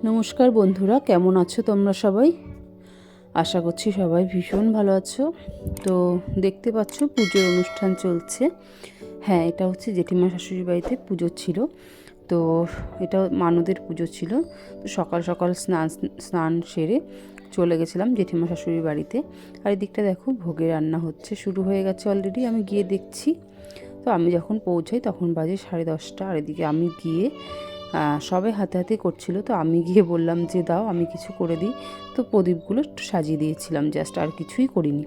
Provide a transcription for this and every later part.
নমস্কার বন্ধুরা, কেমন আছো তোমরা সবাই? আশা করছি সবাই ভীষণ ভালো আছো। তো দেখতে পাচ্ছ পুজোর অনুষ্ঠান চলছে। হ্যাঁ, এটা হচ্ছে জেঠিমা শাশুড়ির বাড়িতে পুজো ছিল। তো এটা মানদের পুজো ছিল। তো সকাল সকাল স্নান সেরে চলে গেছিলাম জেঠিমা শাশুড়ির বাড়িতে। আর এদিকটা দেখো ভোগের রান্না হচ্ছে, শুরু হয়ে গেছে অলরেডি। আমি গিয়ে দেখছি। তো আমি যখন পৌঁছাই তখন বাজে 10:30। আর এদিকে আমি গিয়ে সবাই হাতে হাতে করছিল, তো আমি গিয়ে বললাম যে দাও আমি কিছু করে দিই। তো প্রদীপগুলো একটু সাজিয়ে দিয়েছিলাম, জাস্ট, আর কিছুই করিনি।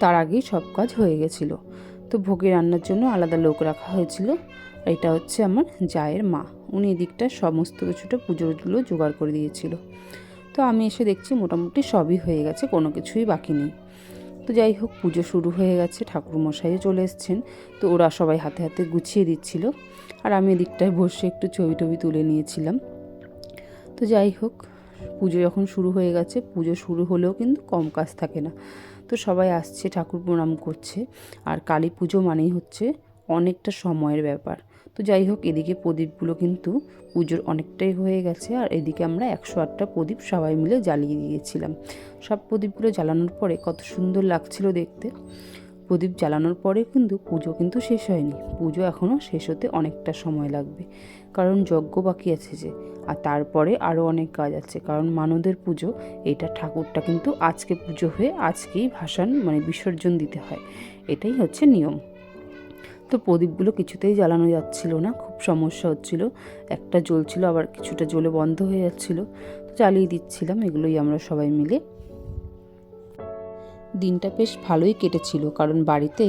তার আগেই সব কাজ হয়ে গেছিলো। তো ভোগে রান্নার জন্য আলাদা লোক রাখা হয়েছিল। এটা হচ্ছে আমার জায়ের মা, উনি এদিকটা সমস্ত কিছুটা পুজোরগুলো জোগাড় করে দিয়েছিল। তো আমি এসে দেখছি মোটামুটি সবই হয়ে গেছে, কোনো কিছুই বাকি নেই। তো যাই হোক, পুজো শুরু হয়ে গেছে, ঠাকুরমশাইও চলে এসছেন। তো ওরা সবাই হাতে হাতে গুছিয়ে দিচ্ছিল, আর আমি এদিকটায় বসে একটু ছবি টবি তুলে নিয়েছিলাম। তো যাই হোক, পুজো যখন শুরু হয়ে গেছে, পুজো শুরু হলেও কিন্তু কম কাজ থাকে না। তো সবাই আসছে, ঠাকুর প্রণাম করছে। আর কালী পুজো মানেই হচ্ছে অনেকটা সময়ের ব্যাপার। তো যাই হোক, এদিকে প্রদীপগুলো কিন্তু পুজোর অনেকটাই হয়ে গেছে। আর এদিকে আমরা 108টা প্রদীপ সবাই মিলে জ্বালিয়ে দিয়েছিলাম। সব প্রদীপগুলো জ্বালানোর পরে কত সুন্দর লাগছিল দেখতে। প্রদীপ জ্বালানোর পরে কিন্তু পুজো কিন্তু শেষ হয়নি, পুজো এখনও শেষ হতে অনেকটা সময় লাগবে, কারণ যজ্ঞ বাকি আছে যে। আর তারপরে আরও অনেক কাজ আছে, কারণ মানদের পুজো, এটা ঠাকুরটা কিন্তু আজকে পুজো হয়ে আজকেই ভাসান বিসর্জন দিতে হয়, এটাই হচ্ছে নিয়ম। তো প্রদীপগুলো কিছুতেই জ্বালানো যাচ্ছিল না, খুব সমস্যা হচ্ছিল। একটা জ্বলছিল, আবার কিছুটা জ্বলে বন্ধ হয়ে যাচ্ছিল। তো জ্বালিয়ে দিচ্ছিলাম এগুলোই আমরা সবাই মিলে। দিনটা বেশ ভালোই কেটেছিল, কারণ বাড়িতে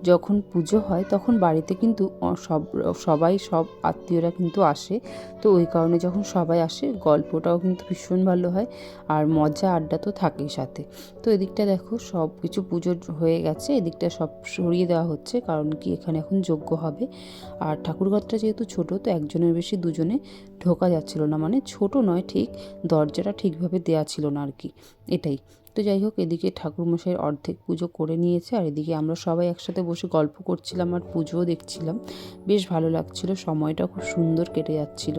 যখন পুজো হয় তখন বাড়িতে কিন্তু সব আত্মীয়রা কিন্তু আসে। তো ওই কারণে যখন সবাই আসে গল্পটাও কিন্তু ভীষণ ভালো হয়, আর মজা আড্ডা তো থাকেই সাথে। তো এদিকটা দেখো সব কিছু পুজো হয়ে গেছে, এদিকটা সব সরিয়ে দেওয়া হচ্ছে, কারণ কি এখানে এখন যজ্ঞ হবে। আর ঠাকুরঘরটা যেহেতু ছোট, তো একজনের বেশি দুজনে ঢোকা যাচ্ছিল না, ছোট নয় ঠিক, দরজাটা ঠিকভাবে দেওয়া ছিল না আর কি, এটাই। তো যাই হোক, এদিকে ঠাকুরমশাইয়ের অর্ধেক পুজো করে নিয়েছে, আর এদিকে আমরা সবাই একসাথে বসে গল্প করছিলাম আর পুজোও দেখছিলাম। বেশ ভালো লাগছিল, সময়টা খুব সুন্দর কেটে যাচ্ছিল।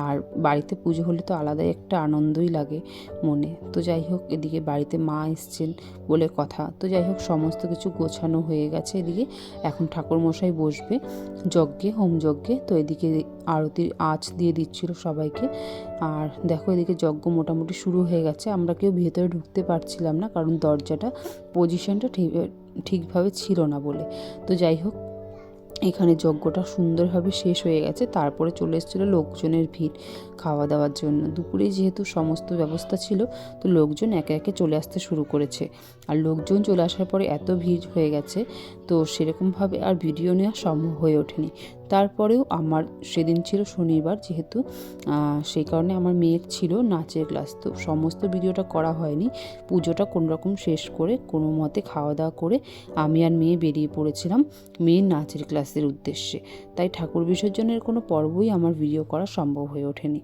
আর বাড়িতে পুজো হলে তো আলাদাই একটা আনন্দই লাগে মনে। তো যাই হোক, এদিকে বাড়িতে মা এসছেন বলে কথা। তো যাই হোক, সমস্ত কিছু গোছানো হয়ে গেছে। এদিকে এখন ঠাকুরমশাই বসবে যজ্ঞে, হোমযজ্ঞে। তো এদিকে আরতির আঁচ দিয়ে দিচ্ছিল সবাইকে। আর দেখো, এদিকে যজ্ঞ মোটামুটি শুরু হয়ে গেছে। আমরা কেউ ভেতরে ঢুকতে পারছিলাম না, কারণ দরজাটা পজিশনটা ঠিকভাবে ছিল না বলে। তো যাই হোক, এখানে যজ্ঞটা সুন্দরভাবে শেষ হয়ে গেছে। তারপরে চলে এসেছিলো লোকজনের ভিড় খাওয়া দাওয়ার জন্য। দুপুরে যেহেতু সমস্ত ব্যবস্থা ছিল, তো লোকজন একে একে চলে আসতে শুরু করেছে। আর লোকজন চলে আসার পরে এত ভিড় হয়ে গেছে, তো সেরকমভাবে আর ভিডিও নেওয়া সম্ভব হয়ে ওঠেনি। তারপরেও আমার সেদিন ছিল শনিবার যেহেতু, সেই কারণে আমার মেয়ের ছিল নাচের ক্লাস, তো সমস্ত ভিডিওটা করা হয়নি। পুজোটা কোনোরকম শেষ করে কোনো মতে খাওয়া দাওয়া করে আমি আর মেয়ে বেরিয়ে পড়েছিলাম মেয়ের নাচের ক্লাসের উদ্দেশ্যে। তাই ঠাকুর বিসর্জনের কোনো পর্বই আমার ভিডিও করা সম্ভব হয়ে ওঠেনি।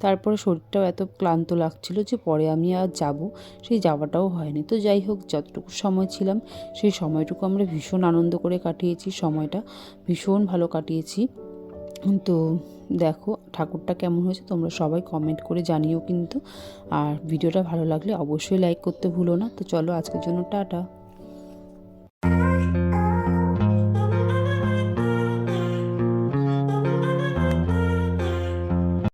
তারপরে শরীরটাও এত ক্লান্ত লাগছিল যে পরে আমি আর যাব, সেই যাওয়াটাও হয়নি। তো যাই হোক, যতটুকু সময় ছিলাম সেই সময়টুকু আমরা ভীষণ আনন্দ করে কাটিয়েছি, সময়টা ভীষণ ভালো কাটিয়েছি। তো দেখো ঠাকুরটা কেমন হয়েছে তোমরা সবাই কমেন্ট করে জানিও কিন্তু। আর ভিডিওটা ভালো লাগলে অবশ্যই লাইক করতে ভুলো না। তো চলো, আজকের জন্য টাটা।